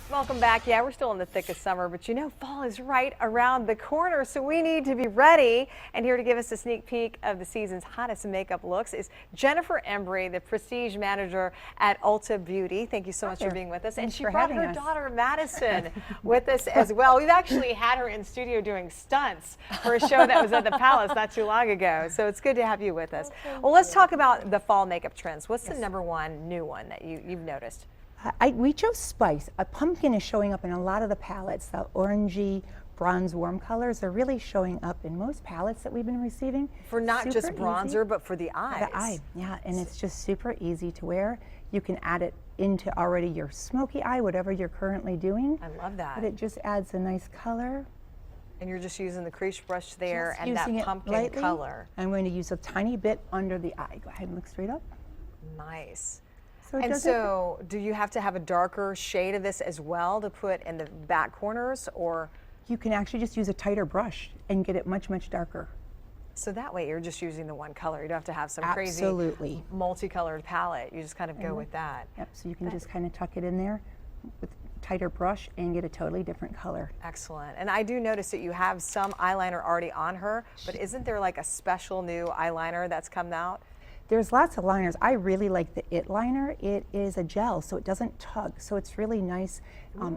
Welcome back. Yeah, we're still in the thick of summer, but you know, fall is right around the corner, so we need to be ready. And here to give us a sneak peek of the season's hottest makeup looks is Jennifer Embry, the prestige manager at Ulta Beauty. Thank you so much for being with us. And she brought her daughter Madison with us as well. We've actually had her in studio doing stunts for a show that was at the Palace not too long ago, so it's good to have you with us. Well, let's talk about the fall makeup trends. What's the #1 new one that you've noticed? We chose spice. A pumpkin is showing up in a lot of the palettes. The orangey, bronze warm colors are really showing up in most palettes that we've been receiving. For not just bronzer, but for the eyes. The eye, yeah, and it's just super easy to wear. You can add it into already your smoky eye, whatever you're currently doing. I love that. But it just adds a nice color. And you're just using the crease brush there Just and that pumpkin lightly. color. I'm going to use a tiny bit under the eye. Go ahead and look straight up. Nice. So do you have to have a darker shade of this as well to put in the back corners, or? You can actually just use a tighter brush and get it much, much darker. So that way you're just using the one color. You don't have to have some Absolutely. crazy multicolored palette. You just kind of go with that. Yep, so you can just kind of tuck it in there with a tighter brush and get a totally different color. Excellent. And I do notice that you have some eyeliner already on her, but isn't there like a special new eyeliner that's come out? There's lots of liners. I really like the It liner. It is a gel, so it doesn't tug. So it's really nice.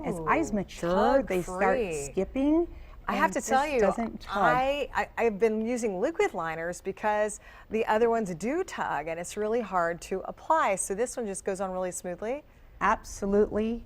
As eyes mature, they start skipping. I have to tell you, I've been using liquid liners because the other ones do tug, and it's really hard to apply. So this one just goes on really smoothly. Absolutely.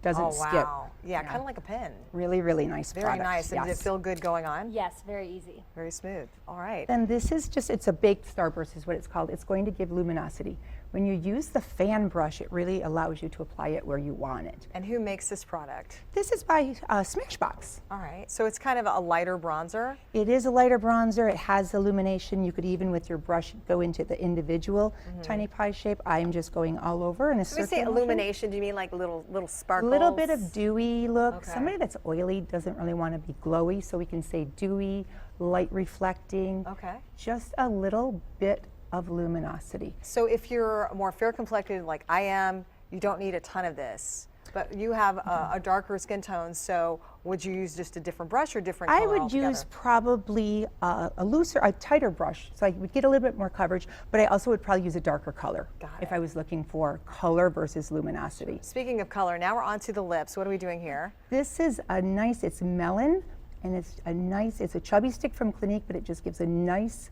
Doesn't skip. Yeah, kind of like a pen. Really, really nice product. Very nice. And did it feel good going on? Yes, very easy. Very smooth. All right. And this is just, it's a baked starburst is what it's called. It's going to give luminosity. When you use the fan brush, it really allows you to apply it where you want it. And who makes this product? This is by Smashbox. All right. So it's kind of a lighter bronzer? It is a lighter bronzer. It has illumination. You could even with your brush go into the individual tiny pie shape. I'm just going all over in a circle. When you say illumination, do you mean like little sparkles? A little bit of dewy look. Okay. Somebody that's oily doesn't really want to be glowy, so we can say dewy, light reflecting. Okay. Just a little bit of luminosity. So if you're more fair complected like I am, you don't need a ton of this. But you have a darker skin tone, so would you use just a different brush or different color I would use probably a tighter brush, so I would get a little bit more coverage, but I also would probably use a darker color if I was looking for color versus luminosity. Speaking of color, now we're on to the lips. What are we doing here? This is a nice, it's melon, and it's a chubby stick from Clinique, but it just gives a nice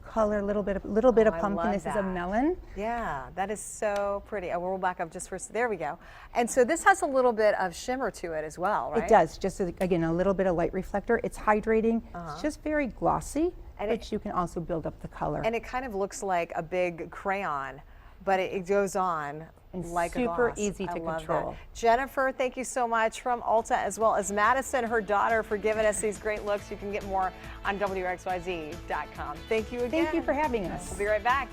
color, a little bit of pumpkin. This is a melon. Yeah, that is so pretty. I will roll back up just for, there we go. And so this has a little bit of shimmer to it as well, right? It does, just again, a little bit of light reflector. It's hydrating, it's just very glossy, but you can also build up the color. And it kind of looks like a big crayon, but it goes on like a gloss. Super easy to control. Jennifer, thank you so much from Ulta, as well as Madison, her daughter, for giving us these great looks. You can get more on WXYZ.com. Thank you again. Thank you for having us. We'll be right back.